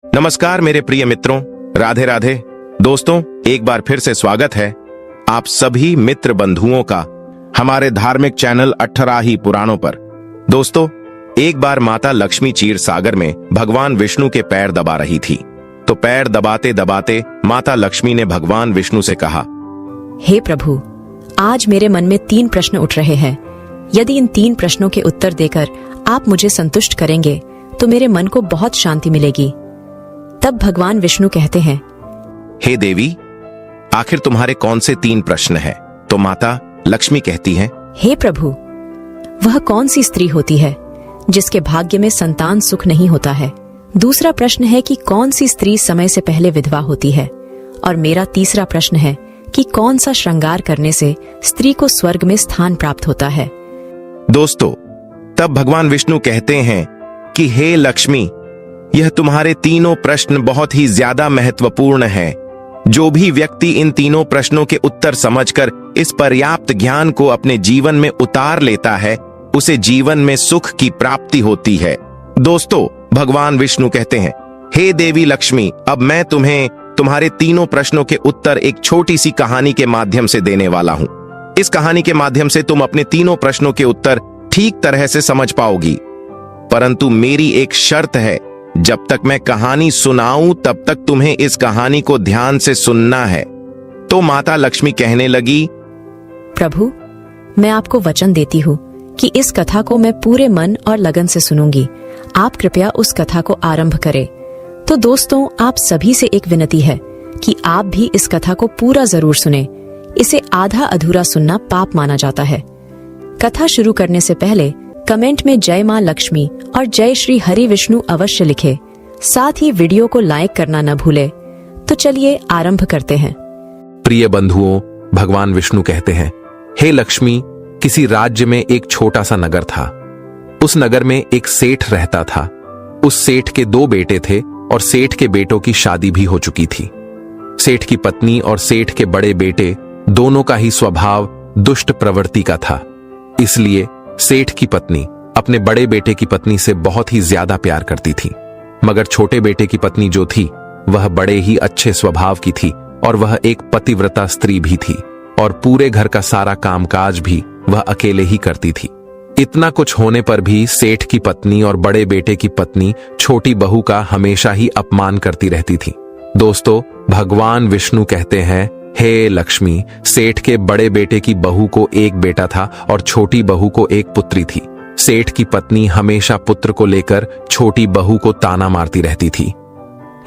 नमस्कार मेरे प्रिय मित्रों, राधे राधे। दोस्तों, एक बार फिर से स्वागत है आप सभी मित्र बंधुओं का हमारे धार्मिक चैनल 18 ही पुराणों पर। दोस्तों, एक बार माता लक्ष्मी क्षीर सागर में भगवान विष्णु के पैर दबा रही थी, तो पैर दबाते दबाते माता लक्ष्मी ने भगवान विष्णु से कहा, हे प्रभु, आज मेरे मन में 3 प्रश्न उठ रहे हैं। यदि इन 3 प्रश्नों के उत्तर देकर आप मुझे संतुष्ट करेंगे तो मेरे मन को बहुत शांति मिलेगी। तब भगवान विष्णु कहते हैं, हे देवी, आखिर तुम्हारे कौन से 3 प्रश्न हैं? तो माता लक्ष्मी कहती हैं, हे प्रभु, वह कौन सी स्त्री होती है जिसके भाग्य में संतान सुख नहीं होता है? दूसरा प्रश्न है कि कौन सी स्त्री समय से पहले विधवा होती है? और मेरा तीसरा प्रश्न है कि कौन सा श्रृंगार करने से स्त्री को स्वर्ग में स्थान प्राप्त होता है? दोस्तों, तब भगवान विष्णु कहते हैं कि हे लक्ष्मी, यह तुम्हारे तीनों प्रश्न बहुत ही ज्यादा महत्वपूर्ण हैं। जो भी व्यक्ति इन तीनों प्रश्नों के उत्तर समझकर इस पर्याप्त ज्ञान को अपने जीवन में उतार लेता है, उसे जीवन में सुख की प्राप्ति होती है। दोस्तों, भगवान विष्णु कहते हैं, हे देवी लक्ष्मी, अब मैं तुम्हें तुम्हारे तीनों प्रश्नों के उत्तर एक छोटी सी कहानी के माध्यम से देने वाला हूं। इस कहानी के माध्यम से तुम अपने तीनों प्रश्नों के उत्तर ठीक तरह से समझ पाओगी, परंतु मेरी एक शर्त है, जब तक मैं कहानी सुनाऊं तब तक तुम्हें इस कहानी को ध्यान से सुनना है। तो माता लक्ष्मी कहने लगी, प्रभु, मैं आपको वचन देती हूँ कि इस कथा को मैं पूरे मन और लगन से सुनूंगी। आप कृपया उस कथा को आरंभ करें। तो दोस्तों, आप सभी से एक विनती है कि आप भी इस कथा को पूरा जरूर सुने। इसे आधा अधूरा सुनना पाप माना जाता है। कथा शुरू करने से पहले कमेंट में जय मां लक्ष्मी और जय श्री हरि विष्णु अवश्य लिखे। साथ ही वीडियो को लाइक करना न भूले। तो चलिए आरंभ करते हैं। प्रिय बंधुओं, भगवान विष्णु कहते हैं, हे लक्ष्मी, किसी राज्य में एक छोटा सा नगर था। उस नगर में एक सेठ रहता था। उस सेठ के 2 बेटे थे और सेठ के बेटों की शादी भी हो चुकी थी। सेठ की पत्नी और सेठ के बड़े बेटे दोनों का ही स्वभाव दुष्ट प्रवृत्ति का था। इसलिए सेठ की पत्नी अपने बड़े बेटे की पत्नी से बहुत ही ज्यादा प्यार करती थी, मगर छोटे बेटे की पत्नी जो थी वह बड़े ही अच्छे स्वभाव की थी और वह एक पतिव्रता स्त्री भी थी और पूरे घर का सारा कामकाज भी वह अकेले ही करती थी। इतना कुछ होने पर भी सेठ की पत्नी और बड़े बेटे की पत्नी छोटी बहू का हमेशा ही अपमान करती रहती थी। दोस्तों, भगवान विष्णु कहते हैं, हे लक्ष्मी, सेठ के बड़े बेटे की बहू को एक बेटा था और छोटी बहू को एक पुत्री थी। सेठ की पत्नी हमेशा पुत्र को लेकर छोटी बहू को ताना मारती रहती थी,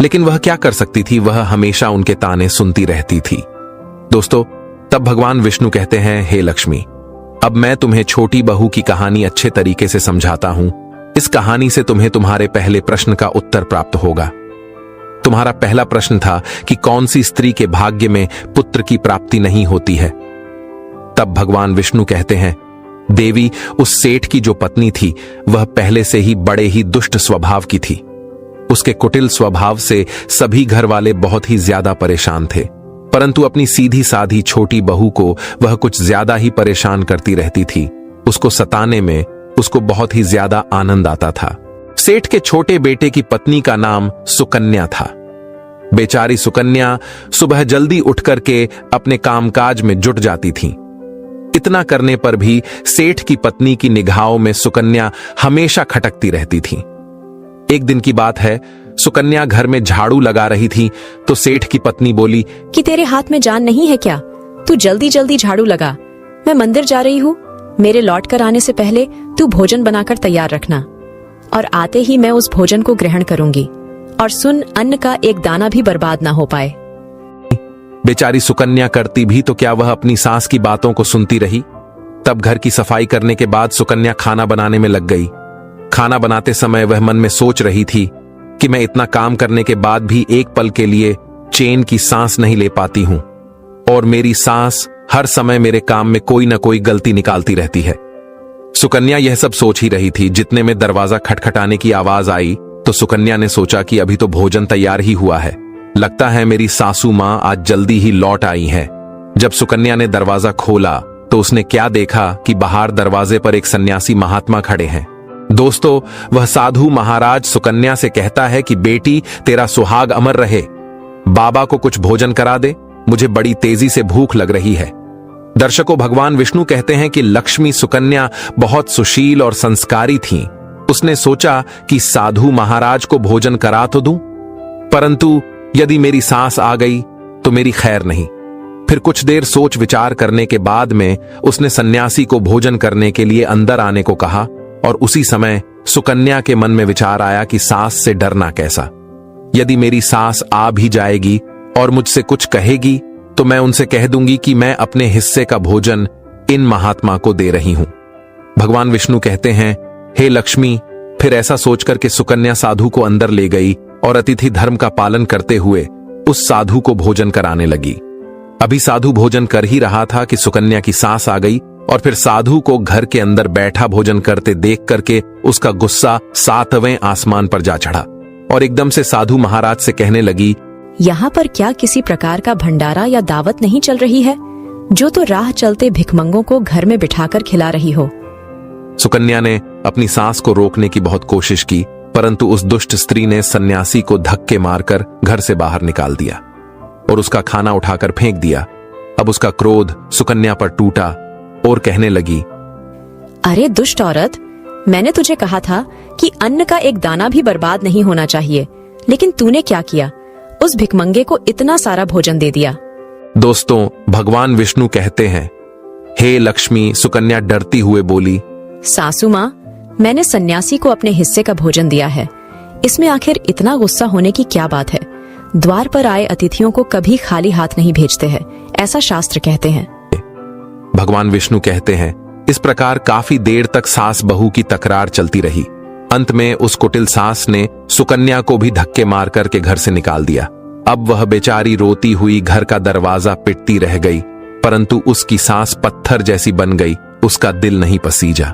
लेकिन वह क्या कर सकती थी? वह हमेशा उनके ताने सुनती रहती थी। दोस्तों, तब भगवान विष्णु कहते हैं, हे लक्ष्मी, अब मैं तुम्हें छोटी बहू की कहानी अच्छे तरीके से समझाता हूं। इस कहानी से तुम्हें तुम्हारे पहले प्रश्न का उत्तर प्राप्त होगा। तुम्हारा पहला प्रश्न था कि कौन सी स्त्री के भाग्य में पुत्र की प्राप्ति नहीं होती है। तब भगवान विष्णु कहते हैं, देवी, उस सेठ की जो पत्नी थी वह पहले से ही बड़े ही दुष्ट स्वभाव की थी। उसके कुटिल स्वभाव से सभी घर वाले बहुत ही ज्यादा परेशान थे, परंतु अपनी सीधी साधी छोटी बहू को वह कुछ ज्यादा ही परेशान करती रहती थी। उसको सताने में उसको बहुत ही ज्यादा आनंद आता था। सेठ के छोटे बेटे की पत्नी का नाम सुकन्या था। बेचारी सुकन्या सुबह जल्दी उठ करके अपने कामकाज में जुट जाती थी। इतना करने पर भी सेठ की पत्नी की निगाहों में सुकन्या हमेशा खटकती रहती थी। एक दिन की बात है, सुकन्या घर में झाड़ू लगा रही थी तो सेठ की पत्नी बोली कि तेरे हाथ में जान नहीं है क्या? तू जल्दी जल्दी झाड़ू लगा। मैं मंदिर जा रही हूँ। मेरे लौट कर आने से पहले तू भोजन बनाकर तैयार रखना और आते ही मैं उस भोजन को ग्रहण करूंगी। और सुन, अन्न का एक दाना भी बर्बाद ना हो पाए। बेचारी सुकन्या करती भी तो क्या वह अपनी सास की बातों को सुनती रही। तब घर की सफाई करने के बाद सुकन्या खाना बनाने में लग गई। खाना बनाते समय वह मन में सोच रही थी कि मैं इतना काम करने के बाद भी एक पल के लिए चैन की सांस नहीं ले पाती हूं और मेरी सास हर समय मेरे काम में कोई ना कोई गलती निकालती रहती है। सुकन्या यह सब सोच ही रही थी, जितने में दरवाजा खटखटाने की आवाज आई तो सुकन्या ने सोचा कि अभी तो भोजन तैयार ही हुआ है, लगता है मेरी सासू मां आज जल्दी ही लौट आई हैं। जब सुकन्या ने दरवाजा खोला तो उसने क्या देखा कि बाहर दरवाजे पर एक सन्यासी महात्मा खड़े हैं। दोस्तों, वह साधु महाराज सुकन्या से कहता है कि बेटी, तेरा सुहाग अमर रहे। बाबा को कुछ भोजन करा दे, मुझे बड़ी तेजी से भूख लग रही है। दर्शकों, भगवान विष्णु कहते हैं कि लक्ष्मी सुकन्या बहुत सुशील और संस्कारी थीं। उसने सोचा कि साधु महाराज को भोजन करा तो दूं, परंतु यदि मेरी सांस आ गई तो मेरी खैर नहीं। फिर कुछ देर सोच विचार करने के बाद में उसने सन्यासी को भोजन करने के लिए अंदर आने को कहा, और उसी समय सुकन्या के मन में विचार आया कि सास से डरना कैसा। यदि मेरी सास आ भी जाएगी और मुझसे कुछ कहेगी तो मैं उनसे कह दूंगी कि मैं अपने हिस्से का भोजन इन महात्मा को दे रही हूं। भगवान विष्णु कहते हैं, हे लक्ष्मी। फिर ऐसा सोचकर के सुकन्या साधु को अंदर ले गई और अतिथि धर्म का पालन करते हुए उस साधु को भोजन कराने लगी। अभी साधु भोजन कर ही रहा था कि सुकन्या की सांस आ गई, और फिर साधु को घर के अंदर बैठा भोजन करते देख करके उसका गुस्सा 7वें आसमान पर जा चढ़ा और एकदम से साधु महाराज से कहने लगी, यहाँ पर क्या किसी प्रकार का भंडारा या दावत नहीं चल रही है, जो तो राह चलते भिखमंगों को घर में बिठाकर खिला रही हो। सुकन्या ने अपनी सांस को रोकने की बहुत कोशिश की, परंतु उस दुष्ट स्त्री ने सन्यासी को धक्के मारकर घर से बाहर निकाल दिया और उसका खाना उठाकर फेंक दिया। अब उसका क्रोध सुकन्या पर टूटा और कहने लगी, अरे दुष्ट औरत, मैंने तुझे कहा था कि अन्न का एक दाना भी बर्बाद नहीं होना चाहिए, लेकिन तूने क्या किया, उस भिखमंगे को इतना सारा भोजन दे दिया। दोस्तों, भगवान विष्णु कहते हैं, हे लक्ष्मी। सुकन्या डरती हुए बोली, सासू माँ, मैंने सन्यासी को अपने हिस्से का भोजन दिया है, इसमें आखिर इतना गुस्सा होने की क्या बात है। द्वार पर आए अतिथियों को कभी खाली हाथ नहीं भेजते हैं, ऐसा शास्त्र कहते हैं। भगवान विष्णु कहते हैं, इस प्रकार काफी देर तक सास बहू की तकरार चलती रही। अंत में उस कुटिल सास ने सुकन्या को भी धक्के मार करके घर से निकाल दिया। अब वह बेचारी रोती हुई घर का दरवाजा पिटती रह गई, परंतु उसकी सांस पत्थर जैसी बन गई, उसका दिल नहीं पसीजा।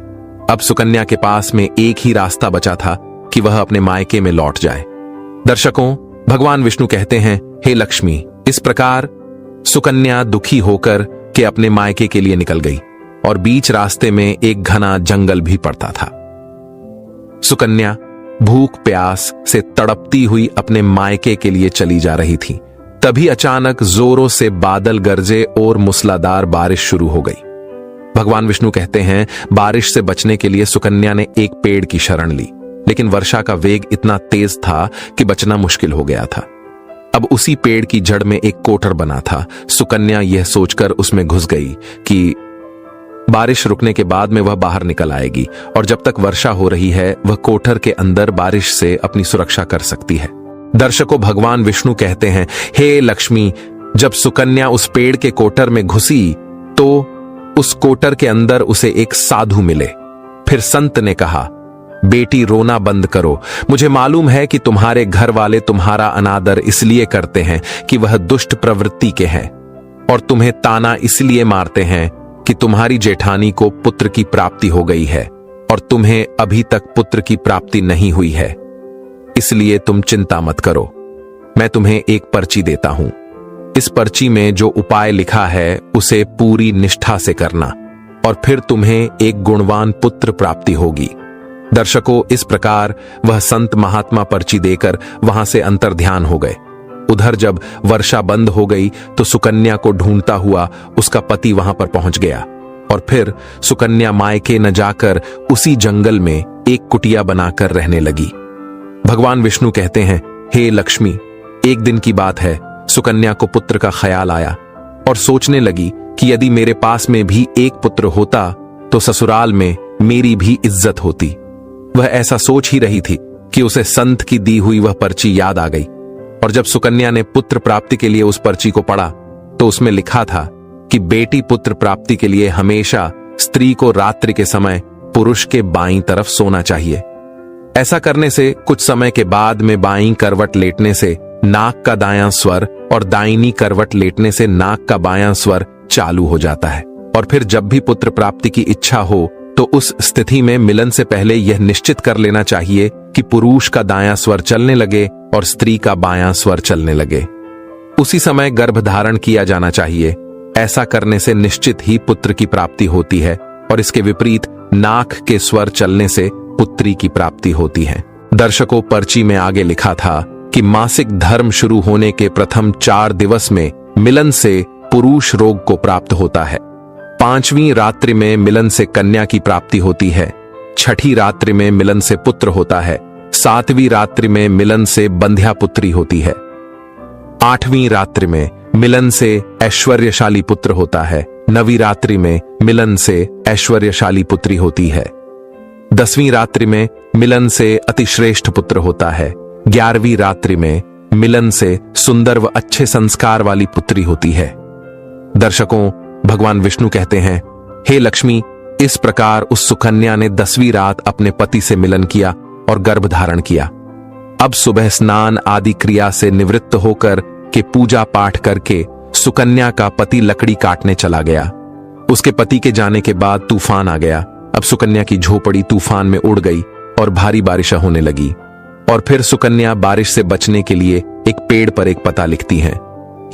अब सुकन्या के पास में एक ही रास्ता बचा था कि वह अपने मायके में लौट जाए। दर्शकों, भगवान विष्णु कहते हैं, हे लक्ष्मी। इस प्रकार सुकन्या दुखी होकर के अपने मायके के लिए निकल गई और बीच रास्ते में एक घना जंगल भी पड़ता था। सुकन्या भूख प्यास से तड़पती हुई अपने मायके के लिए चली जा रही थी। तभी अचानक जोरों से बादल गरजे और मूसलाधार बारिश शुरू हो गई। भगवान विष्णु कहते हैं, बारिश से बचने के लिए सुकन्या ने एक पेड़ की शरण ली, लेकिन वर्षा का वेग इतना तेज था कि बचना मुश्किल हो गया था। अब उसी पेड़ की जड़ में एक कोटर बना था। सुकन्या यह सोचकर उसमें घुस गई कि बारिश रुकने के बाद में वह बाहर निकल आएगी और जब तक वर्षा हो रही है वह कोठर के अंदर बारिश से अपनी सुरक्षा कर सकती है। दर्शकों, भगवान विष्णु कहते हैं, हे लक्ष्मी। जब सुकन्या उस पेड़ के कोटर में घुसी तो उस कोटर के अंदर उसे एक साधु मिले। फिर संत ने कहा, बेटी रोना बंद करो। मुझे मालूम है कि तुम्हारे घर वाले तुम्हारा अनादर इसलिए करते हैं कि वह दुष्ट प्रवृत्ति के हैं, और तुम्हें ताना इसलिए मारते हैं कि तुम्हारी जेठानी को पुत्र की प्राप्ति हो गई है और तुम्हें अभी तक पुत्र की प्राप्ति नहीं हुई है। इसलिए तुम चिंता मत करो, मैं तुम्हें एक पर्ची देता हूं। इस पर्ची में जो उपाय लिखा है उसे पूरी निष्ठा से करना और फिर तुम्हें एक गुणवान पुत्र प्राप्ति होगी। दर्शकों, इस प्रकार वह संत महात्मा पर्ची देकर वहां से अंतर्ध्यान हो गए। उधर जब वर्षा बंद हो गई तो सुकन्या को ढूंढता हुआ उसका पति वहां पर पहुंच गया और फिर सुकन्या मायके न जाकर उसी जंगल में एक कुटिया बनाकर रहने लगी। भगवान विष्णु कहते हैं, हे लक्ष्मी। एक दिन की बात है, सुकन्या को पुत्र का ख्याल आया और सोचने लगी कि यदि मेरे पास में भी एक पुत्र होता तो ससुराल में मेरी भी इज्जत होती। वह ऐसा सोच ही रही थी कि उसे संत की दी हुई वह पर्ची याद आ गई, और जब सुकन्या ने पुत्र प्राप्ति के लिए उस पर्ची को पढ़ा तो उसमें लिखा था कि बेटी पुत्र प्राप्ति के लिए हमेशा स्त्री को रात्रि के समय पुरुष के बाईं तरफ सोना चाहिए। ऐसा करने से कुछ समय के बाद में बाईं करवट लेटने से नाक का दायां स्वर और दाहिनी करवट लेटने से नाक का बायां स्वर चालू हो जाता है, और फिर जब भी पुत्र प्राप्ति की इच्छा हो तो उस स्थिति में मिलन से पहले यह निश्चित कर लेना चाहिए कि पुरुष का दायां स्वर चलने लगे और स्त्री का बायां स्वर चलने लगे। उसी समय गर्भ धारण किया जाना चाहिए। ऐसा करने से निश्चित ही पुत्र की प्राप्ति होती है, और इसके विपरीत नाक के स्वर चलने से पुत्री की प्राप्ति होती है। दर्शकों, पर्ची में आगे लिखा था कि मासिक धर्म शुरू होने के प्रथम 4 दिवस में मिलन से पुरुष रोग को प्राप्त होता है। 5वीं रात्रि में मिलन से कन्या की प्राप्ति होती है। 6ठी रात्रि में मिलन से पुत्र होता है। 7वीं रात्रि में मिलन से बंध्या पुत्री होती है। 8वीं रात्रि में मिलन से ऐश्वर्यशाली पुत्र होता है। 9वीं रात्रि में मिलन से ऐश्वर्यशाली पुत्री होती है। 10वीं रात्रि में मिलन से अतिश्रेष्ठ पुत्र होता है। 11वीं रात्रि में मिलन से सुंदर व अच्छे संस्कार वाली पुत्री होती है। दर्शकों, भगवान विष्णु कहते हैं, हे लक्ष्मी, इस प्रकार उस सुकन्या ने 10वीं रात अपने पति से मिलन किया और गर्भ धारण किया। अब सुबह स्नान आदि क्रिया से निवृत्त होकर के पूजा पाठ करके सुकन्या का पति लकड़ी काटने चला गया। उसके पति के जाने के बाद तूफान आ गया। अब सुकन्या की झोपड़ी तूफान में उड़ गई और भारी बारिश होने लगी। और फिर सुकन्या बारिश से बचने के लिए एक पेड़ पर एक पता लिखती है।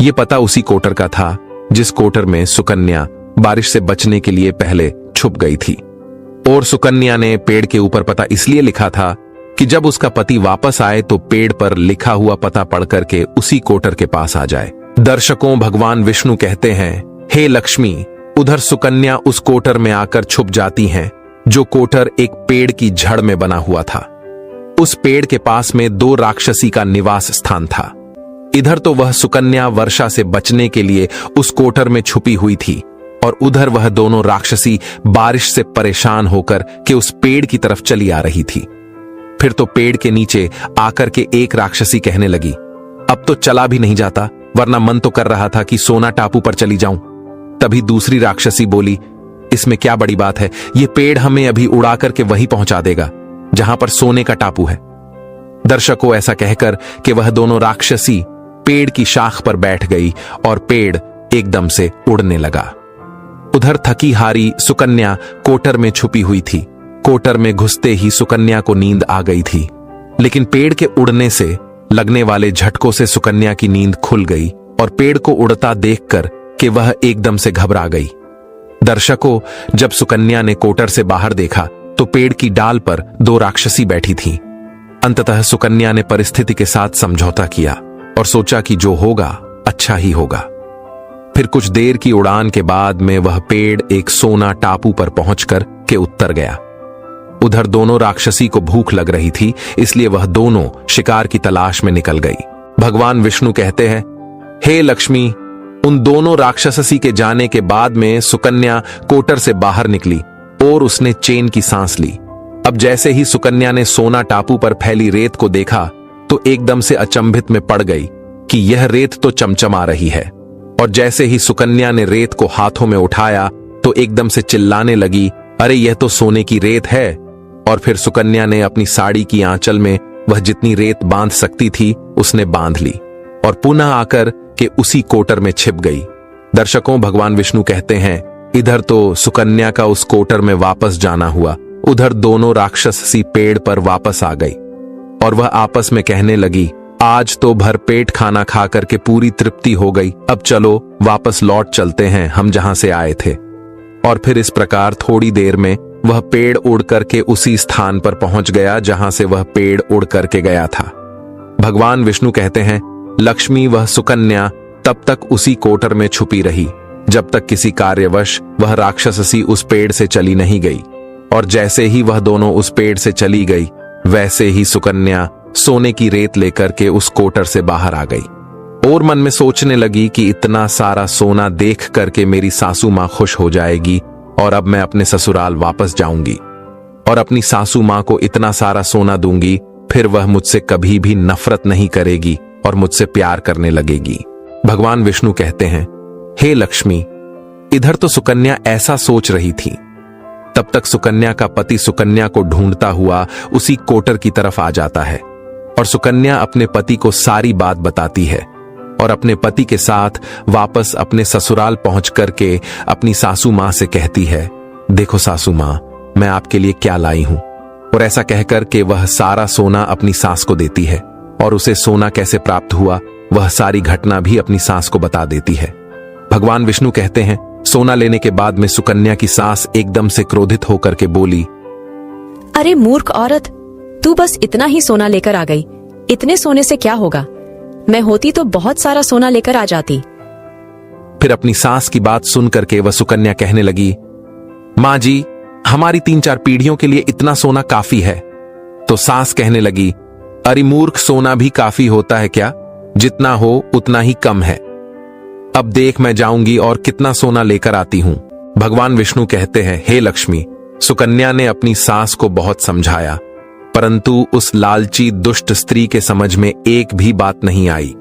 यह पता उसी कोटर का था जिस कोटर में सुकन्या बारिश से बचने के लिए पहले छुप गई थी। और सुकन्या ने पेड़ के ऊपर पता इसलिए लिखा था कि जब उसका पति वापस आए तो पेड़ पर लिखा हुआ पता पढ़कर के उसी कोटर के पास आ जाए। दर्शकों, भगवान विष्णु कहते हैं, हे लक्ष्मी, उधर सुकन्या उस कोटर में आकर छुप जाती हैं, जो कोटर एक पेड़ की जड़ में बना हुआ था। उस पेड़ के पास में 2 राक्षसी का निवास स्थान था। इधर तो वह सुकन्या वर्षा से बचने के लिए उस कोटर में छुपी हुई थी और उधर वह दोनों राक्षसी बारिश से परेशान होकर के उस पेड़ की तरफ चली आ रही थी। फिर तो पेड़ के नीचे आकर के एक राक्षसी कहने लगी, अब तो चला भी नहीं जाता, वरना मन तो कर रहा था कि सोना टापू पर चली जाऊं। तभी दूसरी राक्षसी बोली, इसमें क्या बड़ी बात है, ये पेड़ हमें अभी उड़ा करके वहीं पहुंचा देगा जहां पर सोने का टापू है। दर्शकों, ऐसा कहकर कि वह दोनों राक्षसी पेड़ की शाख पर बैठ गई और पेड़ एकदम से उड़ने लगा। उधर थकी हारी सुकन्या कोटर में छुपी हुई थी। कोटर में घुसते ही सुकन्या को नींद आ गई थी, लेकिन पेड़ के उड़ने से लगने वाले झटकों से सुकन्या की नींद खुल गई और पेड़ को उड़ता देखकर कि वह एकदम से घबरा गई। दर्शकों, जब सुकन्या ने कोटर से बाहर देखा तो पेड़ की डाल पर 2 राक्षसी बैठी थीं। अंततः सुकन्या ने परिस्थिति के साथ समझौता किया और सोचा कि जो होगा अच्छा ही होगा। फिर कुछ देर की उड़ान के बाद में वह पेड़ एक सोना टापू पर पहुंचकर के उतर गया। उधर दोनों राक्षसी को भूख लग रही थी, इसलिए वह दोनों शिकार की तलाश में निकल गई। भगवान विष्णु कहते हैं, हे लक्ष्मी, उन दोनों राक्षसी के जाने के बाद में सुकन्या कोटर से बाहर निकली और उसने चैन की सांस ली। अब जैसे ही सुकन्या ने सोना टापू पर फैली रेत को देखा तो एकदम से अचंभित में पड़ गई कि यह रेत तो चमचमा रही है। और जैसे ही सुकन्या ने रेत को हाथों में उठाया तो एकदम से चिल्लाने लगी, अरे यह तो सोने की रेत है। और फिर सुकन्या ने अपनी साड़ी की आंचल में वह जितनी रेत बांध सकती थी उसने बांध ली और पुनः आकर के उसी कोटर में छिप गई। दर्शकों, भगवान विष्णु कहते हैं, इधर तो सुकन्या का उस कोटर में वापस जाना हुआ, उधर दोनों राक्षसी पेड़ पर वापस आ गई और वह आपस में कहने लगी, आज तो भरपेट खाना खा करके पूरी तृप्ति हो गई, अब चलो वापस लौट चलते हैं हम जहां से आए थे। और फिर इस प्रकार थोड़ी देर में वह पेड़ उड़ करके उसी स्थान पर पहुंच गया जहां से वह पेड़ उड़ करके गया था। भगवान विष्णु कहते हैं, लक्ष्मी वह सुकन्या तब तक उसी कोटर में छुपी रही जब तक किसी कार्यवश वह राक्षसी उस पेड़ से चली नहीं गई। और जैसे ही वह दोनों उस पेड़ से चली गई, वैसे ही सुकन्या सोने की रेत लेकर के उस कोटर से बाहर आ गई और मन में सोचने लगी कि इतना सारा सोना देख करके मेरी सासू मां खुश हो जाएगी और अब मैं अपने ससुराल वापस जाऊंगी और अपनी सासू मां को इतना सारा सोना दूंगी, फिर वह मुझसे कभी भी नफरत नहीं करेगी और मुझसे प्यार करने लगेगी। भगवान विष्णु कहते हैं, हे लक्ष्मी, इधर तो सुकन्या ऐसा सोच रही थी, तब तक सुकन्या का पति सुकन्या को ढूंढता हुआ उसी कोटर की तरफ आ जाता है और सुकन्या अपने पति को सारी बात बताती है और अपने पति के साथ वापस अपने ससुराल पहुंच करके अपनी सासू मां से कहती है, देखो सासू मां, मैं आपके लिए क्या लाई हूं। और ऐसा कहकर के वह सारा सोना अपनी सास को देती है और उसे सोना कैसे प्राप्त हुआ वह सारी घटना भी अपनी सास को बता देती है। भगवान विष्णु कहते हैं, सोना लेने के बाद में सुकन्या की सास एकदम से क्रोधित होकर के बोली, अरे मूर्ख औरत, तू बस इतना ही सोना लेकर आ गई। इतने सोने से क्या होगा? मैं होती तो बहुत सारा सोना लेकर आ जाती। फिर अपनी सास की बात सुन करके वह सुकन्या कहने लगी, माँ जी, हमारी 3-4 पीढ़ियों के लिए इतना सोना काफी है। तो सास कहने लगी, अरे मूर्ख, सोना भी काफी होता है क्या? जितना हो उतना ही कम है। अब देख, मैं जाऊंगी और कितना सोना लेकर आती हूं। भगवान विष्णु कहते हैं, हे लक्ष्मी, सुकन्या ने अपनी सास को बहुत समझाया, परंतु उस लालची दुष्ट स्त्री के समझ में एक भी बात नहीं आई।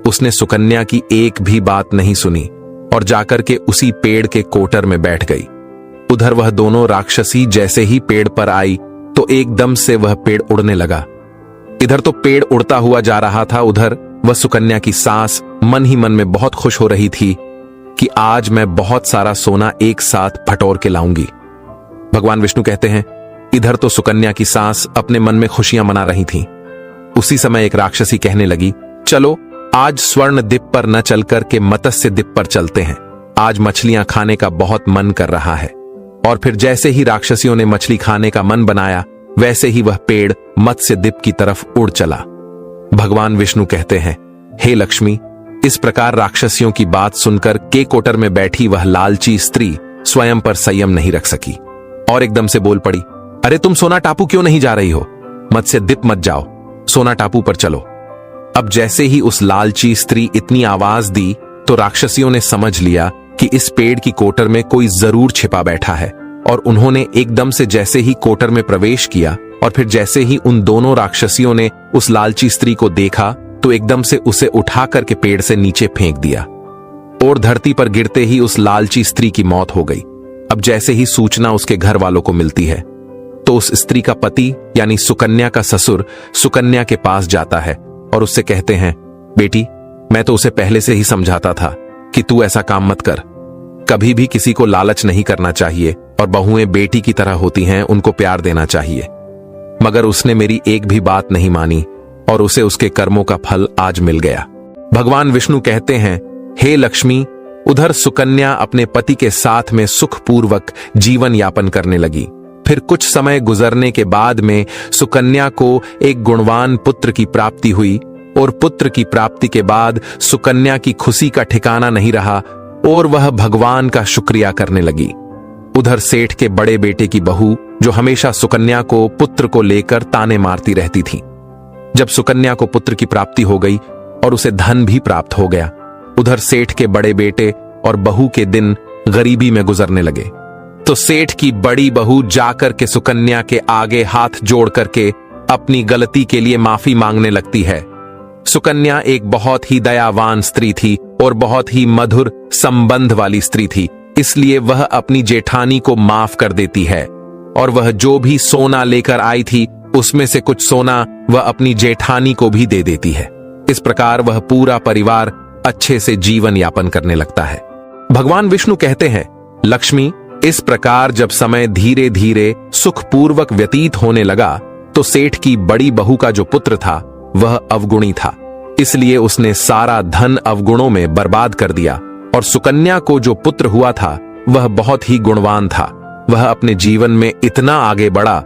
उसने सुकन्या की एक भी बात नहीं सुनी और जाकर के उसी पेड़ के कोटर में बैठ गई। उधर वह दोनों राक्षसी जैसे ही पेड़ पर आई तो एकदम से वह पेड़ उड़ने लगा। इधर तो पेड़ उड़ता हुआ जा रहा था, उधर वह सुकन्या की सास मन ही मन में बहुत खुश हो रही थी कि आज मैं बहुत सारा सोना एक साथ फटोर के लाऊंगी। भगवान विष्णु कहते हैं, इधर तो सुकन्या की सास अपने मन में खुशियां मना रही थी। उसी समय एक राक्षसी कहने लगी, चलो आज स्वर्ण द्वीप पर न चलकर के मत्स्य द्वीप पर चलते हैं। आज मछलियां खाने का बहुत मन कर रहा है। और फिर जैसे ही राक्षसियों ने मछली खाने का मन बनाया, वैसे ही वह पेड़ मत्स्य द्वीप की तरफ उड़ चला। भगवान विष्णु कहते हैं, हे लक्ष्मी, इस प्रकार राक्षसियों की बात सुनकर के कोटर में बैठी वह लालची स्त्री स्वयं पर संयम नहीं रख सकी और एकदम से बोल पड़ी, अरे तुम सोना टापू क्यों नहीं जा रही हो? मत्स्य द्वीप मत जाओ, सोना टापू पर चलो। अब जैसे ही उस लालची स्त्री इतनी आवाज दी तो राक्षसियों ने समझ लिया कि इस पेड़ की कोटर में कोई जरूर छिपा बैठा है और उन्होंने एकदम से जैसे ही कोटर में प्रवेश किया और फिर जैसे ही उन दोनों राक्षसियों ने उस लालची स्त्री को देखा तो एकदम से उसे उठा करके पेड़ से नीचे फेंक दिया और धरती पर गिरते ही उस लालची स्त्री की मौत हो गई। अब जैसे ही सूचना उसके घर वालों को मिलती है तो उस स्त्री का पति यानी सुकन्या का ससुर सुकन्या के पास जाता है और उससे कहते हैं, बेटी, मैं तो उसे पहले से ही समझाता था कि तू ऐसा काम मत कर। कभी भी किसी को लालच नहीं करना चाहिए और बहुएं बेटी की तरह होती हैं, उनको प्यार देना चाहिए। मगर उसने मेरी एक भी बात नहीं मानी और उसे उसके कर्मों का फल आज मिल गया। भगवान विष्णु कहते हैं, हे लक्ष्मी, उधर सुकन्या अपने पति के साथ में सुखपूर्वक जीवन यापन करने लगी। फिर कुछ समय गुजरने के बाद में सुकन्या को एक गुणवान पुत्र की प्राप्ति हुई और पुत्र की प्राप्ति के बाद सुकन्या की खुशी का ठिकाना नहीं रहा और वह भगवान का शुक्रिया करने लगी। उधर सेठ के बड़े बेटे की बहू, जो हमेशा सुकन्या को पुत्र को लेकर ताने मारती रहती थी, जब सुकन्या को पुत्र की प्राप्ति हो गई और उसे धन भी प्राप्त हो गया, उधर सेठ के बड़े बेटे और बहू के दिन गरीबी में गुजरने लगे। तो सेठ की बड़ी बहू जाकर के सुकन्या के आगे हाथ जोड़ करके अपनी गलती के लिए माफी मांगने लगती है। सुकन्या एक बहुत ही दयावान स्त्री थी और बहुत ही मधुर संबंध वाली स्त्री थी, इसलिए वह अपनी जेठानी को माफ कर देती है और वह जो भी सोना लेकर आई थी उसमें से कुछ सोना वह अपनी जेठानी को भी दे देती है। इस प्रकार वह पूरा परिवार अच्छे से जीवन यापन करने लगता है। भगवान विष्णु कहते हैं, लक्ष्मी, इस प्रकार जब समय धीरे धीरे सुखपूर्वक व्यतीत होने लगा तो सेठ की बड़ी बहू का जो पुत्र था वह अवगुणी था, इसलिए उसने सारा धन अवगुणों में बर्बाद कर दिया और सुकन्या को जो पुत्र हुआ था वह बहुत ही गुणवान था। वह अपने जीवन में इतना आगे बढ़ा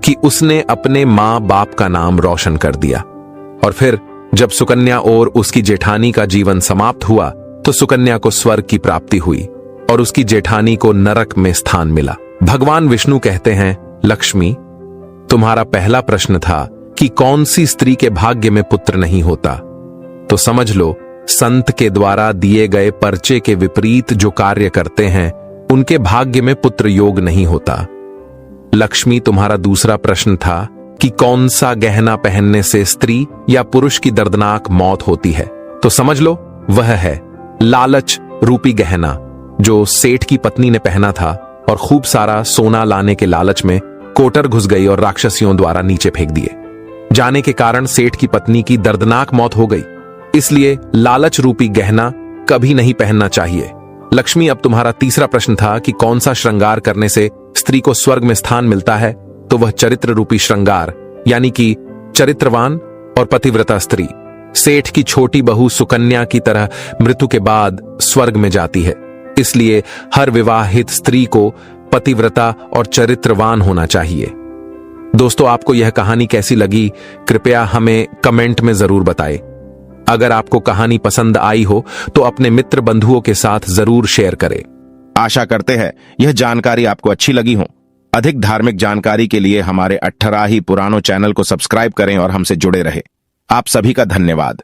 कि उसने अपने मां बाप का नाम रोशन कर दिया। और फिर जब सुकन्या और उसकी जेठानी का जीवन समाप्त हुआ तो सुकन्या को स्वर्ग की प्राप्ति हुई और उसकी जेठानी को नरक में स्थान मिला। भगवान विष्णु कहते हैं, लक्ष्मी, तुम्हारा पहला प्रश्न था कि कौन सी स्त्री के भाग्य में पुत्र नहीं होता, तो समझ लो संत के द्वारा दिए गए पर्चे के विपरीत जो कार्य करते हैं उनके भाग्य में पुत्र योग नहीं होता। लक्ष्मी, तुम्हारा दूसरा प्रश्न था कि कौन सा गहना पहनने से स्त्री या पुरुष की दर्दनाक मौत होती है, तो समझ लो वह है लालच रूपी गहना, जो सेठ की पत्नी ने पहना था और खूब सारा सोना लाने के लालच में कोटर घुस गई और राक्षसियों द्वारा नीचे फेंक दिए जाने के कारण सेठ की पत्नी की दर्दनाक मौत हो गई। इसलिए लालच रूपी गहना कभी नहीं पहनना चाहिए। लक्ष्मी, अब तुम्हारा तीसरा प्रश्न था कि कौन सा श्रृंगार करने से स्त्री को स्वर्ग में स्थान मिलता है, तो वह चरित्र रूपी श्रृंगार, यानी कि चरित्रवान और पतिव्रता स्त्री। सेठ की छोटी बहू सुकन्या की तरह मृत्यु के बाद स्वर्ग में जाती है, इसलिए हर विवाहित स्त्री को पतिव्रता और चरित्रवान होना चाहिए। दोस्तों, आपको यह कहानी कैसी लगी कृपया हमें कमेंट में जरूर बताएं। अगर आपको कहानी पसंद आई हो तो अपने मित्र बंधुओं के साथ जरूर शेयर करें। आशा करते हैं यह जानकारी आपको अच्छी लगी हो। अधिक धार्मिक जानकारी के लिए हमारे 18 ही पुरानों चैनल को सब्सक्राइब करें और हमसे जुड़े रहें। आप सभी का धन्यवाद।